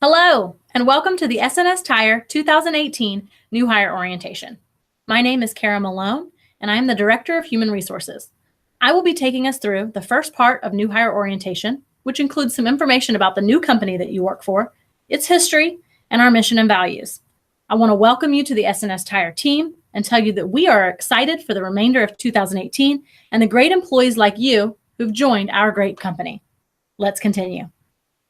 Hello, and welcome to the SNS Tire 2018 New Hire Orientation. My name is Kara Malone, and I am the Director of Human Resources. I will be taking us through the first part of New Hire Orientation, which includes some information about the new company that you work for, its history, and our mission and values. I want to welcome you to the SNS Tire team and tell you that we are excited for the remainder of 2018 and the great employees like you who've joined our great company. Let's continue.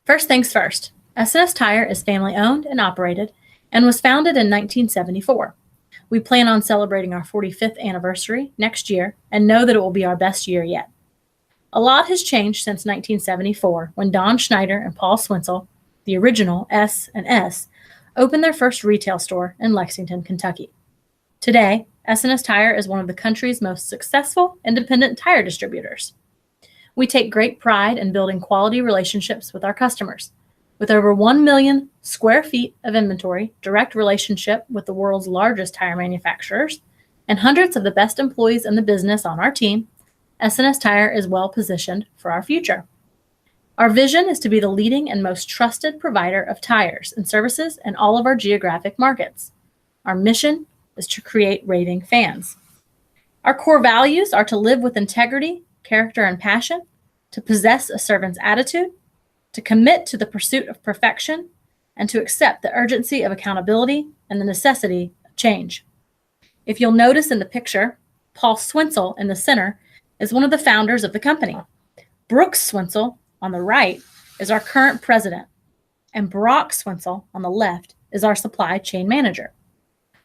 First things first. SNS Tire is family-owned and operated and was founded in 1974. We plan on celebrating our 45th anniversary next year and know that it will be our best year yet. A lot has changed since 1974 when Don Schneider and Paul Swinzel, the original S&S, opened their first retail store in Lexington, Kentucky. Today, SNS Tire is one of the country's most successful independent tire distributors. We take great pride in building quality relationships with our customers. With over 1 million square feet of inventory, direct relationship with the world's largest tire manufacturers, and hundreds of the best employees in the business on our team, SNS Tire is well positioned for our future. Our vision is to be the leading and most trusted provider of tires and services in all of our geographic markets. Our mission is to create raving fans. Our core values are to live with integrity, character, and passion, to possess a servant's attitude, to commit to the pursuit of perfection, and to accept the urgency of accountability and the necessity of change. If you'll notice in the picture, Paul Swinzel in the center is one of the founders of the company. Brooks Swinzel on the right is our current president, and Brock Swinzel on the left is our supply chain manager.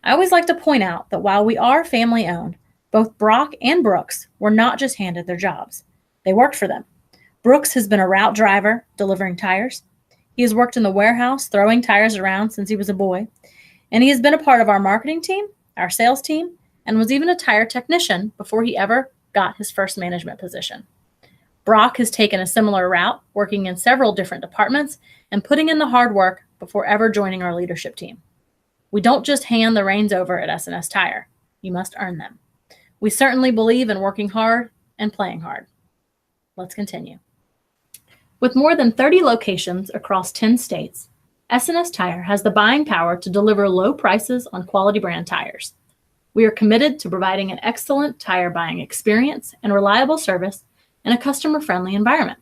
I always like to point out that while we are family-owned, both Brock and Brooks were not just handed their jobs. They worked for them. Brooks has been a route driver delivering tires. He has worked in the warehouse throwing tires around since he was a boy. And he has been a part of our marketing team, our sales team, and was even a tire technician before he ever got his first management position. Brock has taken a similar route, working in several different departments and putting in the hard work before ever joining our leadership team. We don't just hand the reins over at SNS Tire. You must earn them. We certainly believe in working hard and playing hard. Let's continue. With more than 30 locations across 10 states, SNS Tire has the buying power to deliver low prices on quality brand tires. We are committed to providing an excellent tire buying experience and reliable service in a customer-friendly environment.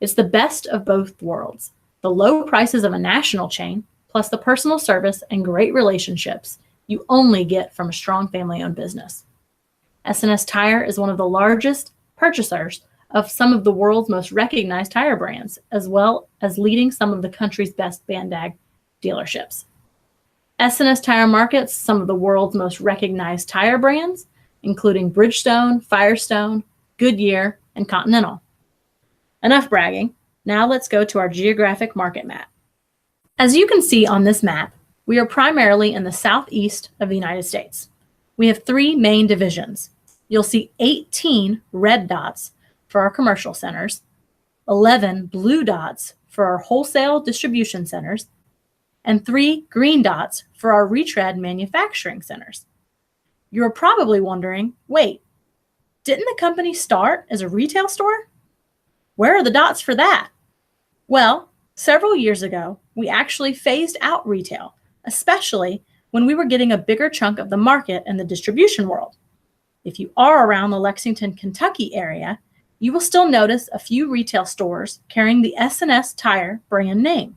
It's the best of both worlds, the low prices of a national chain, plus the personal service and great relationships you only get from a strong family-owned business. SNS Tire is one of the largest purchasers of some of the world's most recognized tire brands, as well as leading some of the country's best BANDAG dealerships. SNS Tire markets some of the world's most recognized tire brands, including Bridgestone, Firestone, Goodyear, and Continental. Enough bragging. Now let's go to our geographic market map. As you can see on this map, we are primarily in the southeast of the United States. We have 3 main divisions. You'll see 18 red dots for our commercial centers, 11 blue dots for our wholesale distribution centers, and 3 green dots for our retread manufacturing centers. You're probably wondering, wait, didn't the company start as a retail store? Where are the dots for that? Well, several years ago, we actually phased out retail, especially when we were getting a bigger chunk of the market in the distribution world. If you are around the Lexington, Kentucky area, you will still notice a few retail stores carrying the SNS Tire brand name.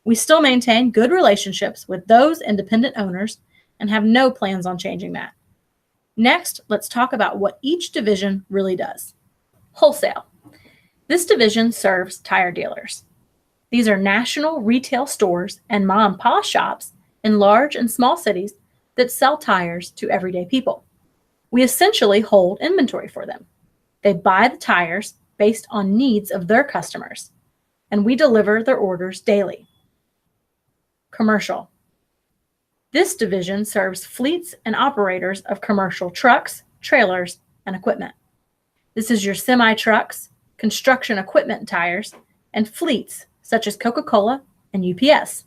We still maintain good relationships with those independent owners and have no plans on changing that. Next, let's talk about what each division really does. Wholesale. This division serves tire dealers. These are national retail stores and mom-and-pop shops in large and small cities that sell tires to everyday people. We essentially hold inventory for them. They buy the tires based on needs of their customers, and we deliver their orders daily. Commercial. This division serves fleets and operators of commercial trucks, trailers, and equipment. This is your semi-trucks, construction equipment tires, and fleets such as Coca-Cola and UPS.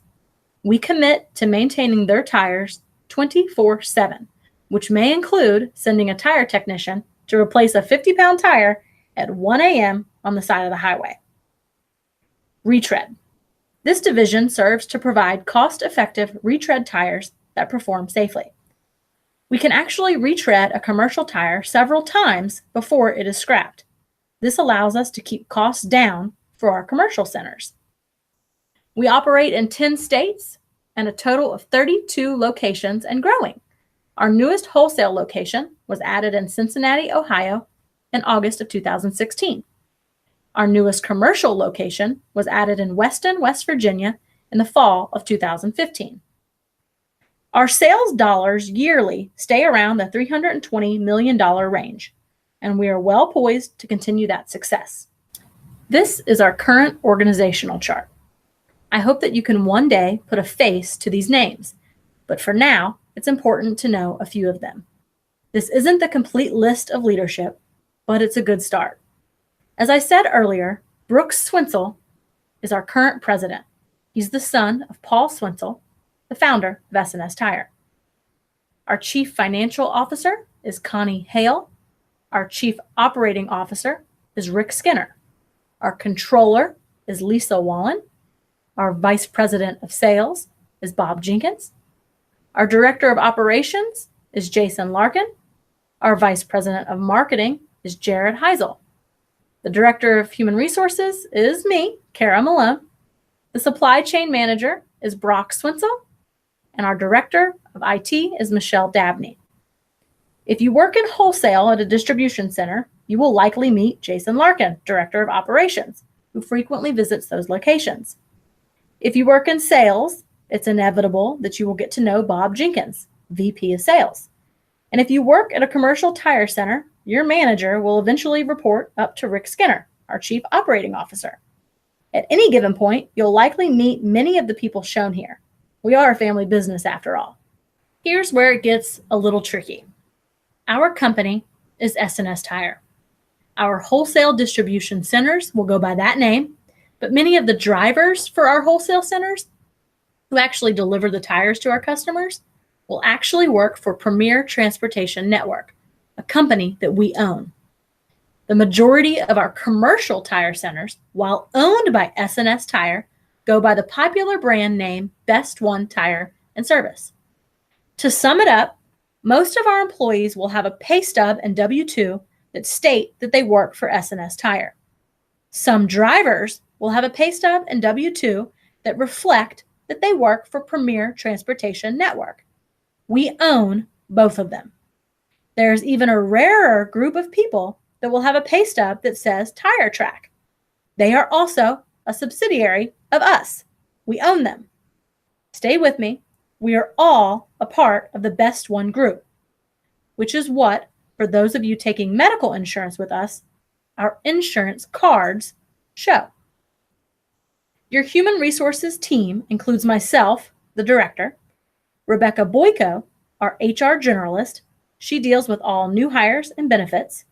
We commit to maintaining their tires 24/7, which may include sending a tire technician to replace a 50-pound tire at 1 a.m. on the side of the highway. Retread. This division serves to provide cost-effective retread tires that perform safely. We can actually retread a commercial tire several times before it is scrapped. This allows us to keep costs down for our commercial centers. We operate in 10 states and a total of 32 locations and growing. Our newest wholesale location was added in Cincinnati, Ohio in August of 2016. Our newest commercial location was added in Weston, West Virginia in the fall of 2015. Our sales dollars yearly stay around the $320 million range, and we are well poised to continue that success. This is our current organizational chart. I hope that you can one day put a face to these names, but for now, it's important to know a few of them. This isn't the complete list of leadership, but it's a good start. As I said earlier, Brooks Swinzel is our current president. He's the son of Paul Swinzel, the founder of S&S Tire. Our Chief Financial Officer is Connie Hale. Our Chief Operating Officer is Rick Skinner. Our Controller is Lisa Wallen. Our Vice President of Sales is Bob Jenkins. Our Director of Operations is Jason Larkin. Our Vice President of Marketing is Jared Heisel. The Director of Human Resources is me, Kara Malone. The Supply Chain Manager is Brock Swinzel. And our Director of IT is Michelle Dabney. If you work in wholesale at a distribution center, you will likely meet Jason Larkin, Director of Operations, who frequently visits those locations. If you work in sales, it's inevitable that you will get to know Bob Jenkins, VP of Sales. And if you work at a commercial tire center, your manager will eventually report up to Rick Skinner, our Chief Operating Officer. At any given point, you'll likely meet many of the people shown here. We are a family business after all. Here's where it gets a little tricky. Our company is S&S Tire. Our wholesale distribution centers will go by that name, but many of the drivers for our wholesale centers who actually deliver the tires to our customers will actually work for Premier Transportation Network, a company that we own. The majority of our commercial tire centers, while owned by S&S Tire, go by the popular brand name Best One Tire and Service. To sum it up, most of our employees will have a pay stub and W-2 that state that they work for S&S Tire. Some drivers will have a pay stub and W-2 that reflect that they work for Premier Transportation Network. We own both of them. There's even a rarer group of people that will have a pay stub that says Tire Track. They are also a subsidiary of us. We own them. Stay with me. We are all a part of the Best One group, which is what, for those of you taking medical insurance with us, our insurance cards show. Your human resources team includes myself, the director, Rebecca Boyko, our HR generalist. She deals with all new hires and benefits.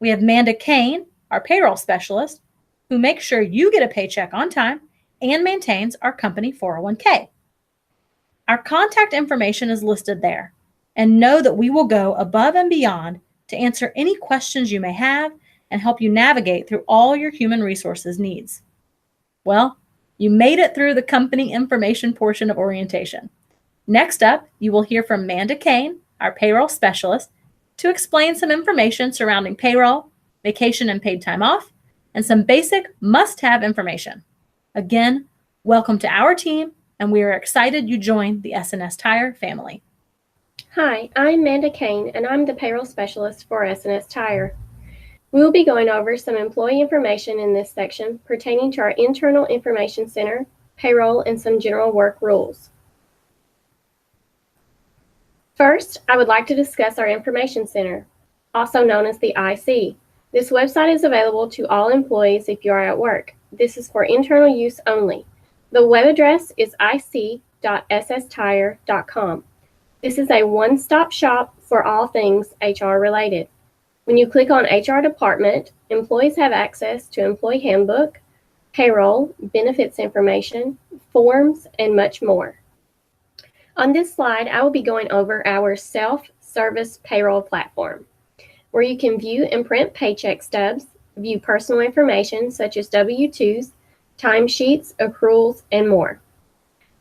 We have Manda Kane, our payroll specialist, who makes sure you get a paycheck on time and maintains our company 401k. Our contact information is listed there, and know that we will go above and beyond to answer any questions you may have and help you navigate through all your human resources needs. Well, you made it through the company information portion of orientation. Next up, you will hear from Manda Kane, our payroll specialist, to explain some information surrounding payroll, vacation and paid time off, and some basic must-have information. Again, welcome to our team, and we are excited you joined the S&S Tire family. Hi, I'm Manda Kane, and I'm the payroll specialist for S&S Tire. We will be going over some employee information in this section pertaining to our internal information center, payroll, and some general work rules. First, I would like to discuss our information center, also known as the IC. This website is available to all employees if you are at work. This is for internal use only. The web address is ic.sstire.com. This is a one-stop shop for all things HR related. When you click on HR department, employees have access to employee handbook, payroll, benefits information, forms, and much more. On this slide, I will be going over our self-service payroll platform, where you can view and print paycheck stubs, view personal information such as W-2s, timesheets, accruals, and more.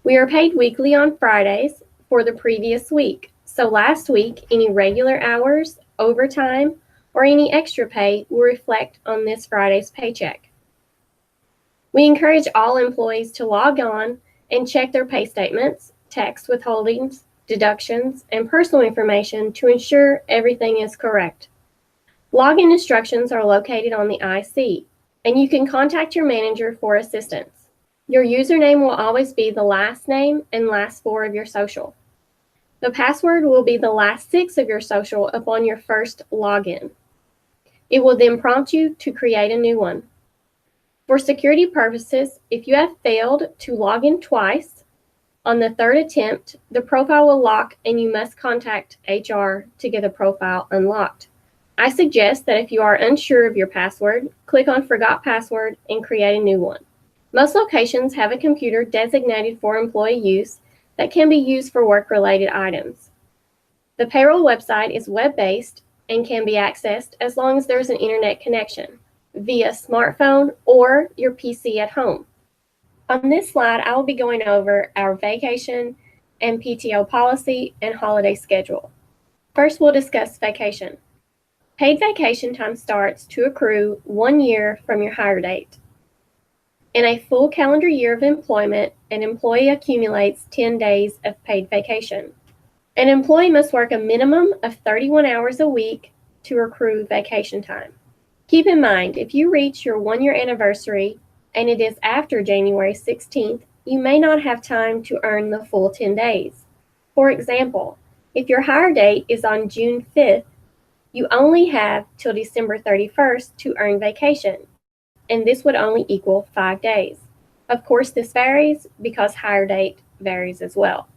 We are paid weekly on Fridays for the previous week. So last week, any regular hours, overtime, or any extra pay will reflect on this Friday's paycheck. We encourage all employees to log on and check their pay statements, tax withholdings, deductions, and personal information to ensure everything is correct. Login instructions are located on the IC, and you can contact your manager for assistance. Your username will always be the last name and last four of your social. The password will be the last six of your social upon your first login. It will then prompt you to create a new one. For security purposes, if you have failed to log in twice, on the third attempt, the profile will lock and you must contact HR to get the profile unlocked. I suggest that if you are unsure of your password, click on Forgot Password and create a new one. Most locations have a computer designated for employee use that can be used for work-related items. The payroll website is web-based and can be accessed as long as there's an internet connection via smartphone or your PC at home. On this slide, I will be going over our vacation and PTO policy and holiday schedule. First, we'll discuss vacation. Paid vacation time starts to accrue 1 year from your hire date. In a full calendar year of employment, an employee accumulates 10 days of paid vacation. An employee must work a minimum of 31 hours a week to accrue vacation time. Keep in mind, if you reach your 1-year anniversary and it is after January 16th, you may not have time to earn the full 10 days. For example, if your hire date is on June 5th, you only have till December 31st to earn vacation, and this would only equal 5 days. Of course, this varies because hire date varies as well.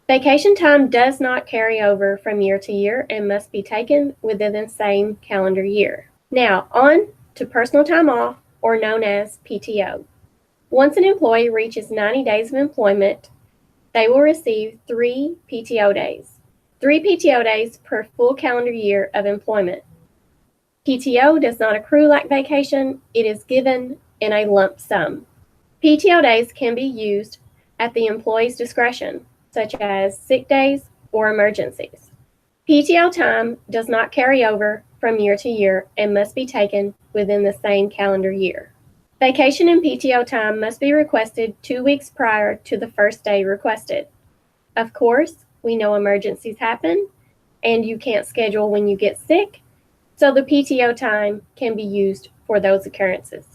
Vacation time does not carry over from year to year and must be taken within the same calendar year. Now, on to personal time off, or known as PTO. Once an employee reaches 90 days of employment, they will receive 3 PTO days. 3 PTO days per full calendar year of employment. PTO does not accrue like vacation, it is given in a lump sum. PTO days can be used at the employee's discretion, such as sick days or emergencies. PTO time does not carry over from year to year and must be taken within the same calendar year. Vacation and PTO time must be requested 2 weeks prior to the first day requested. Of course, we know emergencies happen and you can't schedule when you get sick, so the PTO time can be used for those occurrences.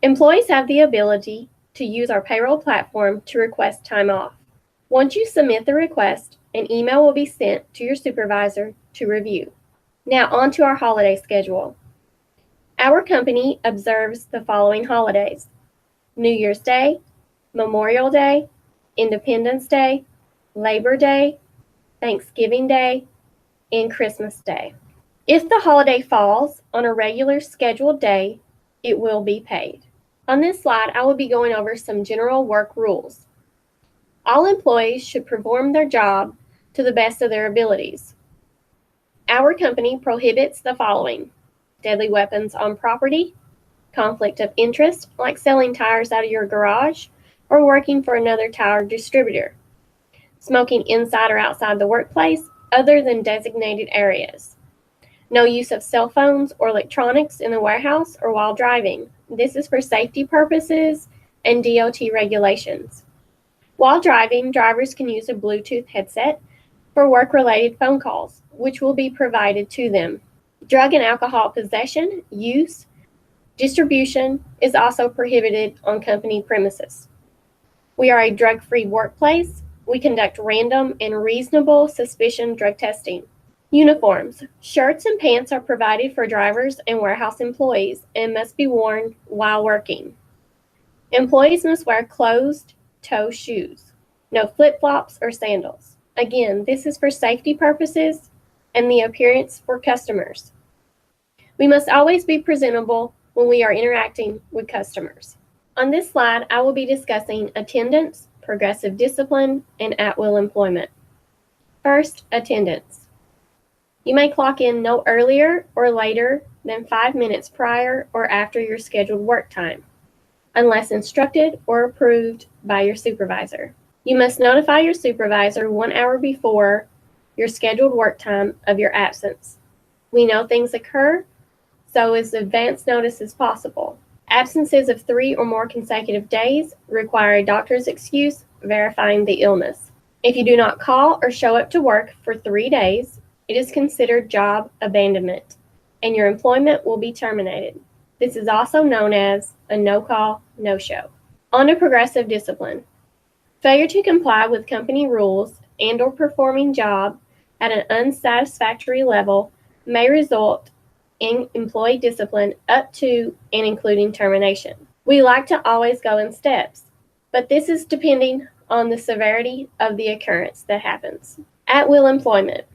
Employees have the ability to use our payroll platform to request time off. Once you submit the request, an email will be sent to your supervisor to review. Now on to our holiday schedule. Our company observes the following holidays: New Year's Day, Memorial Day, Independence Day, Labor Day, Thanksgiving Day, and Christmas Day. If the holiday falls on a regular scheduled day, it will be paid. On this slide, I will be going over some general work rules. All employees should perform their job to the best of their abilities. Our company prohibits the following: deadly weapons on property, conflict of interest, like selling tires out of your garage or working for another tire distributor, smoking inside or outside the workplace other than designated areas, no use of cell phones or electronics in the warehouse or while driving. This is for safety purposes and DOT regulations. While driving, drivers can use a Bluetooth headset for work-related phone calls, which will be provided to them. Drug and alcohol possession, use, distribution is also prohibited on company premises. We are a drug-free workplace. We conduct random and reasonable suspicion drug testing. Uniforms. Shirts and pants are provided for drivers and warehouse employees and must be worn while working. Employees must wear closed-toe shoes. No flip-flops or sandals. Again, this is for safety purposes and the appearance for customers. We must always be presentable when we are interacting with customers. On this slide, I will be discussing attendance, progressive discipline, and at-will employment. First, attendance. You may clock in no earlier or later than 5 minutes prior or after your scheduled work time. unless instructed or approved by your supervisor. You must notify your supervisor 1 hour before your scheduled work time of your absence. We know things occur, so as advance notice as possible. Absences of 3 or more consecutive days require a doctor's excuse verifying the illness. If you do not call or show up to work for 3 days, it is considered job abandonment, and your employment will be terminated. This is also known as a no-call, no-show. On to progressive discipline. Failure to comply with company rules and/or performing job at an unsatisfactory level may result in employee discipline up to and including termination. We like to always go in steps, but this is depending on the severity of the occurrence that happens. At-will employment.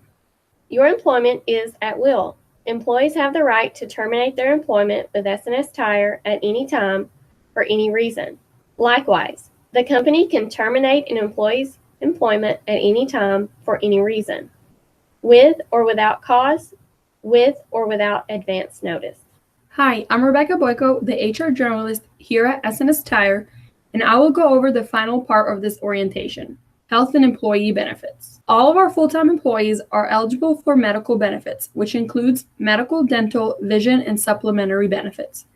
Your employment is at will. Employees have the right to terminate their employment with S&S Tire at any time for any reason. Likewise, the company can terminate an employee's employment at any time for any reason, with or without cause, with or without advance notice. Hi, I'm Rebecca Boyko, the HR journalist here at S&S Tire, and I will go over the final part of this orientation, health and employee benefits. All of our full-time employees are eligible for medical benefits, which includes medical, dental, vision, and supplementary benefits.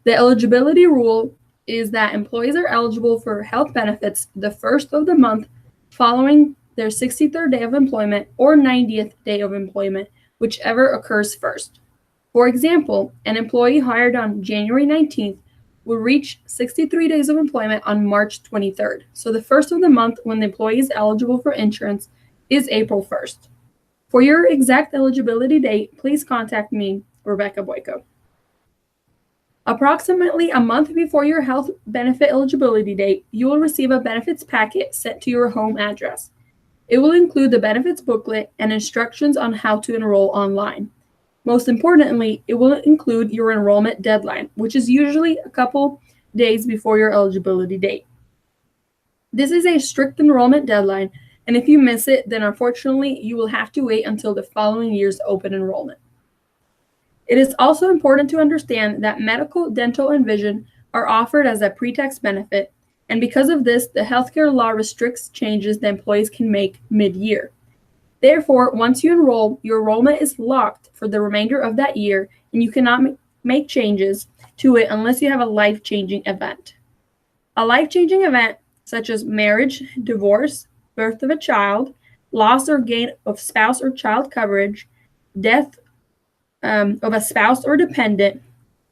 The eligibility rule is that employees are eligible for health benefits the first of the month following their 63rd day of employment or 90th day of employment, whichever occurs first. For example, an employee hired on January 19th will reach 63 days of employment on March 23rd. So the first of the month when the employee is eligible for insurance is April 1st. For your exact eligibility date, please contact me, Rebecca Boyko. Approximately a month before your health benefit eligibility date, you will receive a benefits packet sent to your home address. It will include the benefits booklet and instructions on how to enroll online. Most importantly, it will include your enrollment deadline, which is usually a couple days before your eligibility date. This is a strict enrollment deadline, and if you miss it, then unfortunately, you will have to wait until the following year's open enrollment. It is also important to understand that medical, dental, and vision are offered as a pre-tax benefit, and because of this, the healthcare law restricts changes that employees can make mid-year. Therefore, once you enroll, your enrollment is locked for the remainder of that year, and you cannot make changes to it unless you have a life-changing event. A life-changing event, such as marriage, divorce, birth of a child, loss or gain of spouse or child coverage, death of a spouse or dependent,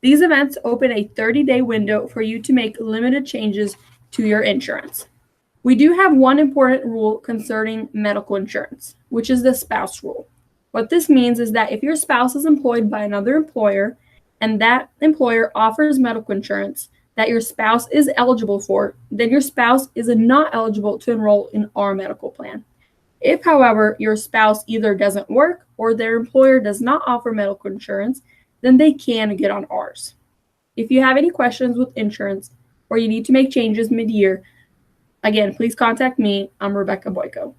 these events open a 30-day window for you to make limited changes to your insurance. We do have one important rule concerning medical insurance, which is the spouse rule. What this means is that if your spouse is employed by another employer and that employer offers medical insurance that your spouse is eligible for, then your spouse is not eligible to enroll in our medical plan. If, however, your spouse either doesn't work or their employer does not offer medical insurance, then they can get on ours. If you have any questions with insurance or you need to make changes mid-year, again, please contact me. I'm Rebecca Boyko.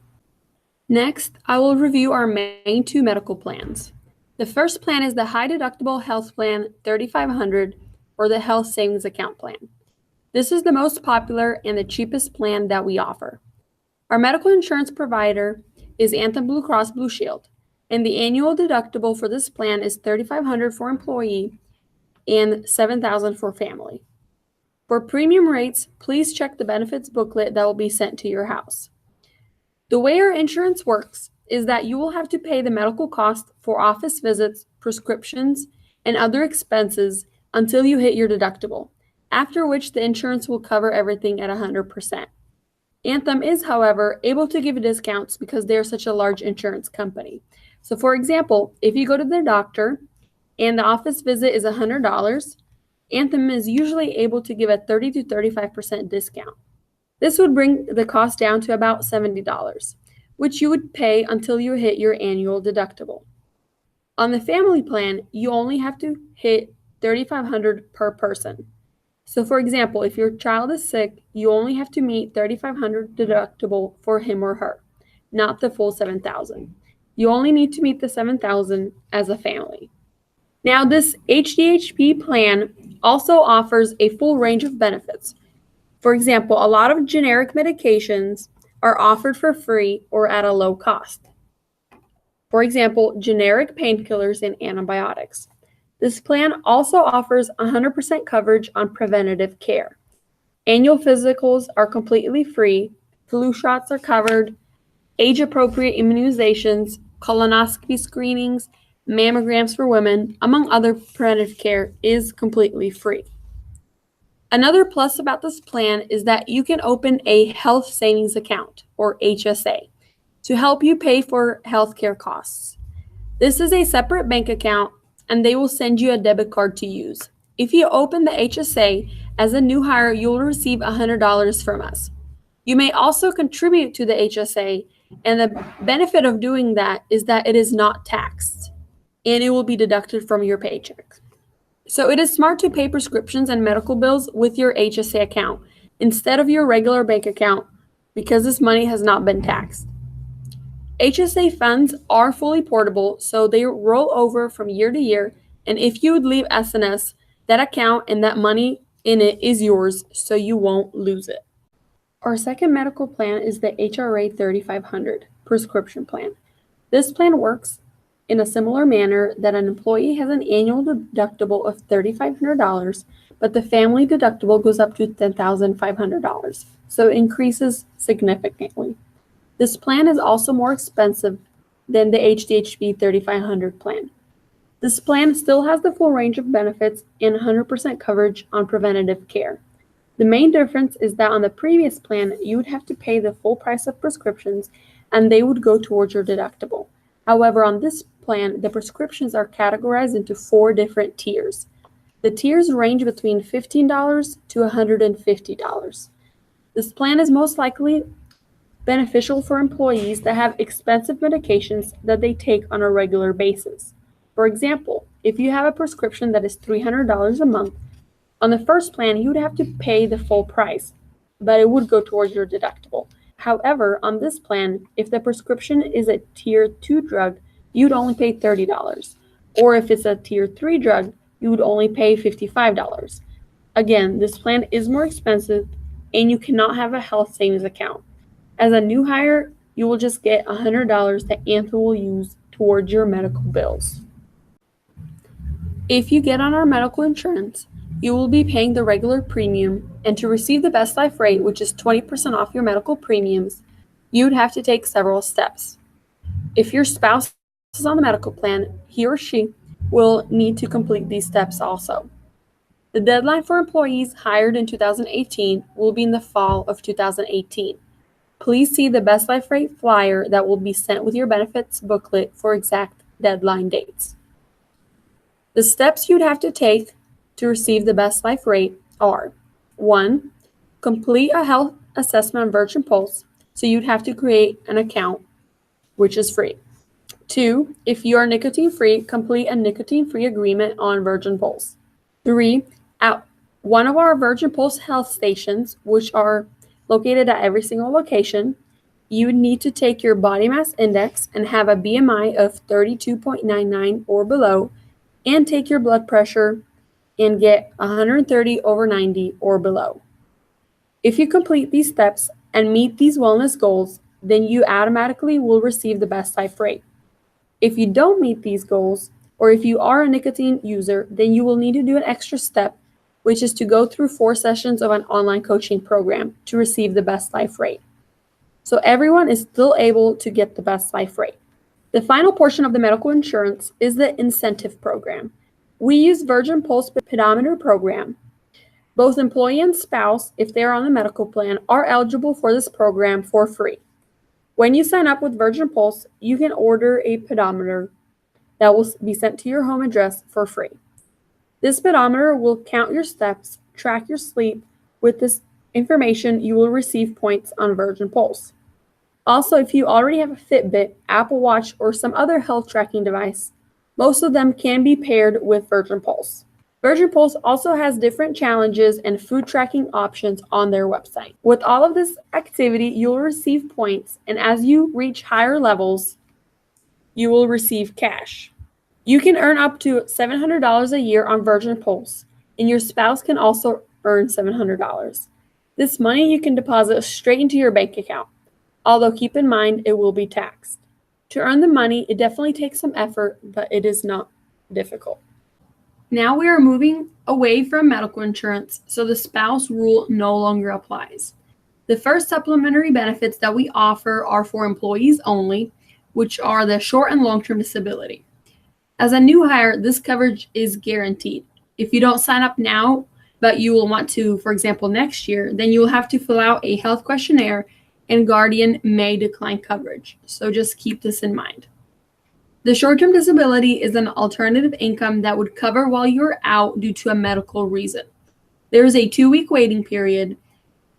Next, I will review our main 2 medical plans. The first plan is the high deductible health plan 3500 or the health savings account plan. This is the most popular and the cheapest plan that we offer. Our medical insurance provider is Anthem Blue Cross Blue Shield, and the annual deductible for this plan is $3,500 for employee and $7,000 for family. For premium rates, please check the benefits booklet that will be sent to your house. The way our insurance works is that you will have to pay the medical cost for office visits, prescriptions, and other expenses until you hit your deductible, after which the insurance will cover everything at 100%. Anthem is, however, able to give discounts because they're such a large insurance company. So, for example, if you go to the doctor and the office visit is $100, Anthem is usually able to give a 30 to 35% discount. This would bring the cost down to about $70, which you would pay until you hit your annual deductible. On the family plan, you only have to hit $3,500 per person. So for example, if your child is sick, you only have to meet $3,500 deductible for him or her, not the full $7,000. You only need to meet the $7,000 as a family. Now, this HDHP plan also offers a full range of benefits. For example, a lot of generic medications are offered for free or at a low cost. For example, generic painkillers and antibiotics. This plan also offers 100% coverage on preventative care. Annual physicals are completely free, flu shots are covered, age-appropriate immunizations, colonoscopy screenings, mammograms for women, among other preventative care is completely free. Another plus about this plan is that you can open a health savings account, or HSA, to help you pay for healthcare costs. This is a separate bank account, and they will send you a debit card to use. If you open the HSA as a new hire, you'll receive $100 from us. You may also contribute to the HSA, and the benefit of doing that is that it is not taxed, and it will be deducted from your paycheck. So it is smart to pay prescriptions and medical bills with your HSA account instead of your regular bank account because this money has not been taxed. HSA funds are fully portable, so they roll over from year to year, and if you would leave SNS, that account and that money in it is yours, so you won't lose it. Our second medical plan is the HRA 3500 prescription plan. This plan works in a similar manner that an employee has an annual deductible of $3,500, but the family deductible goes up to $10,500, so it increases significantly. This plan is also more expensive than the HDHP 3500 plan. This plan still has the full range of benefits and 100% coverage on preventative care. The main difference is that on the previous plan, you would have to pay the full price of prescriptions and they would go towards your deductible. However, on this plan, the prescriptions are categorized into 4 different tiers. The tiers range between $15 to $150. This plan is most likely beneficial for employees that have expensive medications that they take on a regular basis. For example, if you have a prescription that is $300 a month, on the first plan, you would have to pay the full price, but it would go towards your deductible. However, on this plan, if the prescription is a tier 2 drug, you'd only pay $30. Or if it's a tier 3 drug, you would only pay $55. Again, this plan is more expensive and you cannot have a health savings account. As a new hire, you will just get $100 that Anthem will use towards your medical bills. If you get on our medical insurance, you will be paying the regular premium, and to receive the Best Life rate, which is 20% off your medical premiums, you would have to take several steps. If your spouse is on the medical plan, he or she will need to complete these steps also. The deadline for employees hired in 2018 will be in the fall of 2018. Please see the Best Life Rate flyer that will be sent with your benefits booklet for exact deadline dates. The steps you'd have to take to receive the Best Life Rate are: 1. Complete a health assessment on Virgin Pulse, so you'd have to create an account, which is free. 2. If you are nicotine-free, complete a nicotine-free agreement on Virgin Pulse. 3. At one of our Virgin Pulse health stations, which are located at every single location, you would need to take your body mass index and have a BMI of 32.99 or below, and take your blood pressure and get 130/90 or below. If you complete these steps and meet these wellness goals, then you automatically will receive the Best Life Rate. If you don't meet these goals, or if you are a nicotine user, then you will need to do an extra step, which is to go through 4 sessions of an online coaching program to receive the Best Life Rate. So everyone is still able to get the Best Life Rate. The final portion of the medical insurance is the incentive program. We use Virgin Pulse pedometer program. Both employee and spouse, if they are on the medical plan, are eligible for this program for free. When you sign up with Virgin Pulse, you can order a pedometer that will be sent to your home address for free. This pedometer will count your steps, track your sleep. With this information, you will receive points on Virgin Pulse. Also, if you already have a Fitbit, Apple Watch, or some other health tracking device, most of them can be paired with Virgin Pulse. Virgin Pulse also has different challenges and food tracking options on their website. With all of this activity, you'll receive points, and as you reach higher levels, you will receive cash. You can earn up to $700 a year on Virgin Pulse, and your spouse can also earn $700. This money you can deposit straight into your bank account, although keep in mind it will be taxed. To earn the money, it definitely takes some effort, but it is not difficult. Now we are moving away from medical insurance, so the spouse rule no longer applies. The first supplementary benefits that we offer are for employees only, which are the short and long-term disability. As a new hire, this coverage is guaranteed. If you don't sign up now, but you will want to, for example, next year, then you will have to fill out a health questionnaire and Guardian may decline coverage. So just keep this in mind. The short-term disability is an alternative income that would cover while you're out due to a medical reason. There is a 2-week waiting period.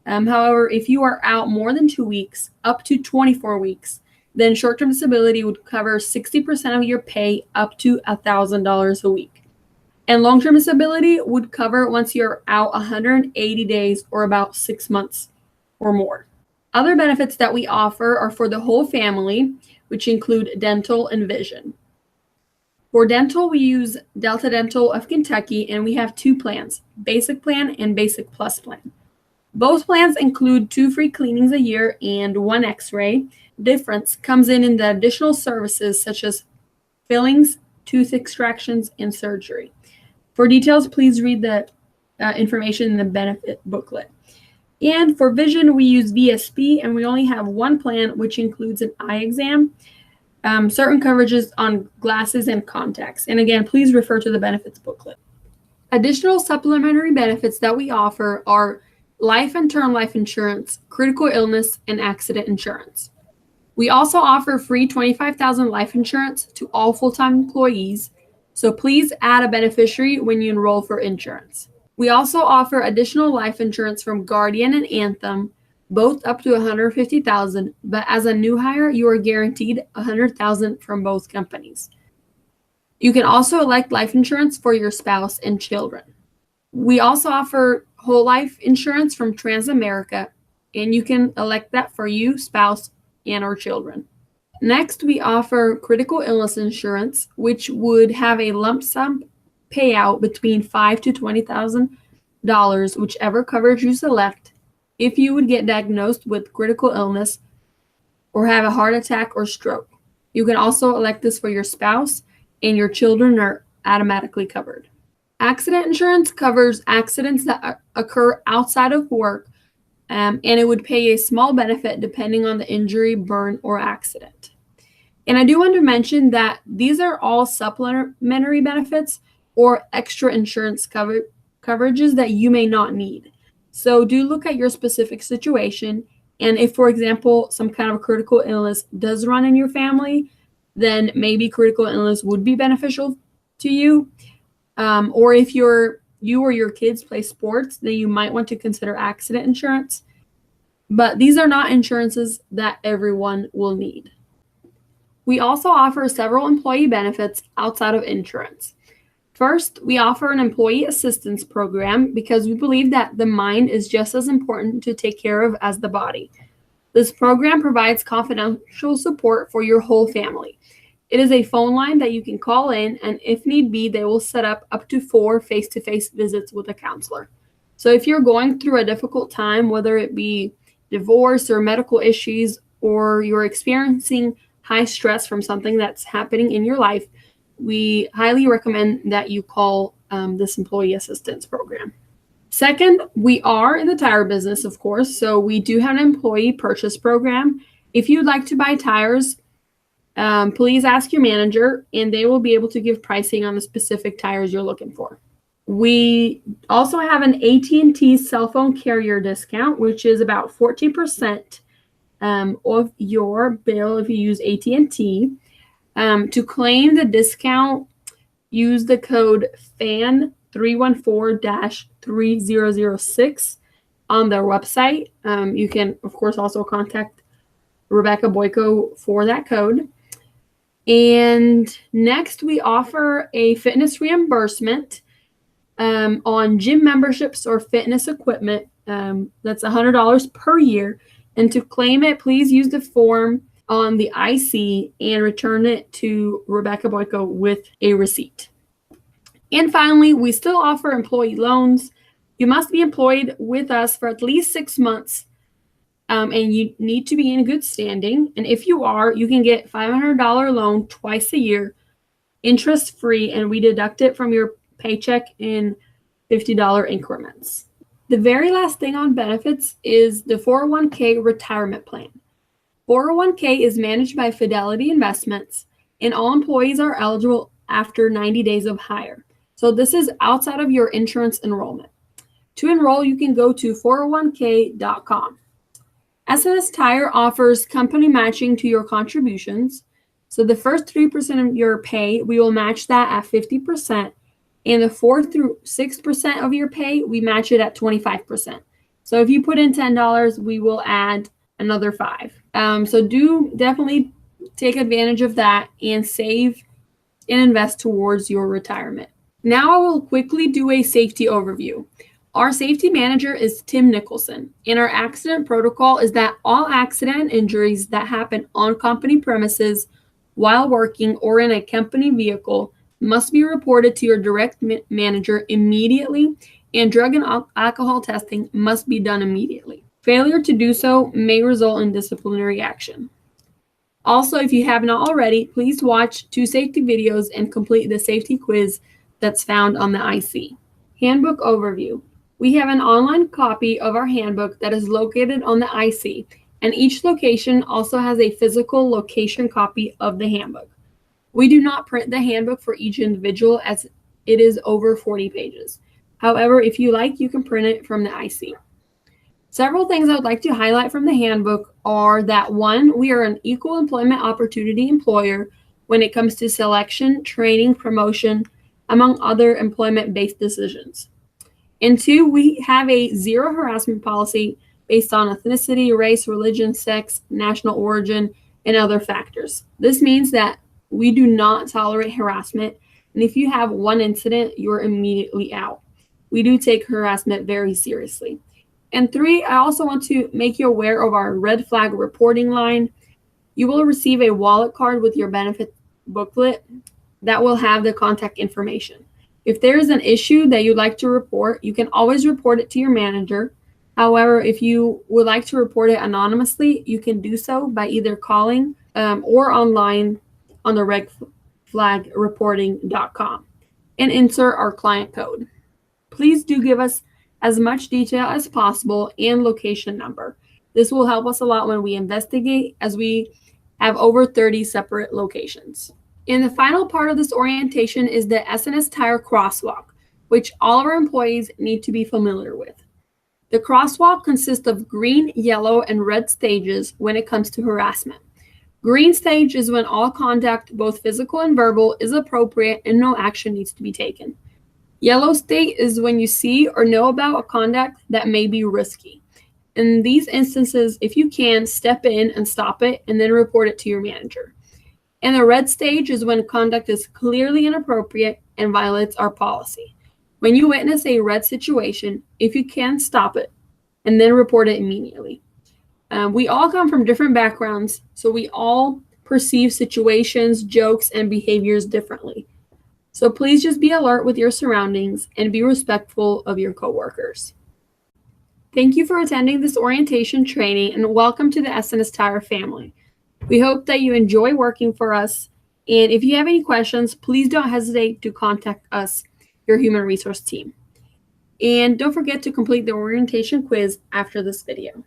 However, if you are out more than 2 weeks, up to 24 weeks, then short-term disability would cover 60% of your pay up to $1,000 a week. And long-term disability would cover once you're out 180 days or about 6 months or more. Other benefits that we offer are for the whole family, which include dental and vision. For dental, we use Delta Dental of Kentucky, and we have 2 plans, Basic Plan and Basic Plus Plan. Both plans include 2 free cleanings a year and 1 x-ray. Difference comes in the additional services such as fillings, tooth extractions, and surgery. For details, please read the information in the benefit booklet. And for vision, we use VSP, and we only have 1 plan, which includes an eye exam, certain coverages on glasses and contacts. And again, please refer to the benefits booklet. Additional supplementary benefits that we offer are life and term life insurance, critical illness, and accident insurance. We also offer free $25,000 life insurance to all full-time employees, so please add a beneficiary when you enroll for insurance. We also offer additional life insurance from Guardian and Anthem, both up to $150,000, but as a new hire, you are guaranteed $100,000 from both companies. You can also elect life insurance for your spouse and children. We also offer whole life insurance from Transamerica, and you can elect that for you, spouse, and or children. Next, we offer critical illness insurance, which would have a lump sum payout between $5,000 to $20,000, whichever coverage you select, if you would get diagnosed with critical illness or have a heart attack or stroke. You can also elect this for your spouse, and your children are automatically covered. Accident insurance covers accidents that occur outside of work, and it would pay a small benefit depending on the injury, burn, or accident. And I do want to mention that these are all supplementary benefits or extra insurance coverages that you may not need. So do look at your specific situation, and if, for example, some kind of critical illness does run in your family, then maybe critical illness would be beneficial to you. Or if you or your kids play sports, then you might want to consider accident insurance. But these are not insurances that everyone will need. We also offer several employee benefits outside of insurance. First, we offer an employee assistance program because we believe that the mind is just as important to take care of as the body. This program provides confidential support for your whole family. It is a phone line that you can call in, and if need be, they will set up to 4 face-to-face visits with a counselor. So if you're going through a difficult time, whether it be divorce or medical issues, or you're experiencing high stress from something that's happening in your life, we highly recommend that you call this employee assistance program. Second, we are in the tire business, of course, so we do have an employee purchase program. If you'd like to buy tires, please ask your manager, and they will be able to give pricing on the specific tires you're looking for. We also have an AT&T cell phone carrier discount, which is about 14% of your bill if you use AT&T. To claim the discount, use the code FAN314-3006 on their website. You can, of course, also contact Rebecca Boyko for that code. And next, we offer a fitness reimbursement on gym memberships or fitness equipment. That's $100 per year. And to claim it, please use the form on the IC and return it to Rebecca Boyko with a receipt. And finally, we still offer employee loans. You must be employed with us for at least 6 months, and you need to be in good standing. And if you are, you can get $500 loan twice a year, interest-free, and we deduct it from your paycheck in $50 increments. The very last thing on benefits is the 401k retirement plan. 401k is managed by Fidelity Investments, and all employees are eligible after 90 days of hire. So this is outside of your insurance enrollment. To enroll, you can go to 401k.com. SNS Tire offers company matching to your contributions. So the first 3% of your pay, we will match that at 50%. And the 4 through 6% of your pay, we match it at 25%. So if you put in $10, we will add another $5. So do definitely take advantage of that and save and invest towards your retirement. Now I will quickly do a safety overview. Our safety manager is Tim Nicholson, and our accident protocol is that all accident and injuries that happen on company premises while working or in a company vehicle must be reported to your direct manager immediately, and drug and alcohol testing must be done immediately. Failure to do so may result in disciplinary action. Also, if you have not already, please watch 2 safety videos and complete the safety quiz that's found on the IC. Handbook overview. We have an online copy of our handbook that is located on the IC, and each location also has a physical location copy of the handbook. We do not print the handbook for each individual as it is over 40 pages. However, if you like, you can print it from the IC. Several things I would like to highlight from the handbook are that 1, we are an equal employment opportunity employer when it comes to selection, training, promotion, among other employment-based decisions. And 2, we have a zero harassment policy based on ethnicity, race, religion, sex, national origin, and other factors. This means that we do not tolerate harassment, and if you have one incident, you're immediately out. We do take harassment very seriously. And 3, I also want to make you aware of our red flag reporting line. You will receive a wallet card with your benefit booklet that will have the contact information. If there is an issue that you'd like to report, you can always report it to your manager. However, if you would like to report it anonymously, you can do so by either calling or online on the redflagreporting.com and insert our client code. Please do give us as much detail as possible and location number. This will help us a lot when we investigate, as we have over 30 separate locations. And the final part of this orientation is the SNS Tire Crosswalk, which all of our employees need to be familiar with. The crosswalk consists of green, yellow, and red stages when it comes to harassment. Green stage is when all conduct, both physical and verbal, is appropriate and no action needs to be taken. Yellow state is when you see or know about a conduct that may be risky. In these instances, if you can, step in and stop it and then report it to your manager. And the red stage is when conduct is clearly inappropriate and violates our policy. When you witness a red situation, if you can, stop it and then report it immediately. We all come from different backgrounds, so we all perceive situations, jokes, and behaviors differently. So please just be alert with your surroundings and be respectful of your coworkers. Thank you for attending this orientation training, and welcome to the SNS Tire family. We hope that you enjoy working for us, and if you have any questions, please don't hesitate to contact us, your human resource team. And don't forget to complete the orientation quiz after this video.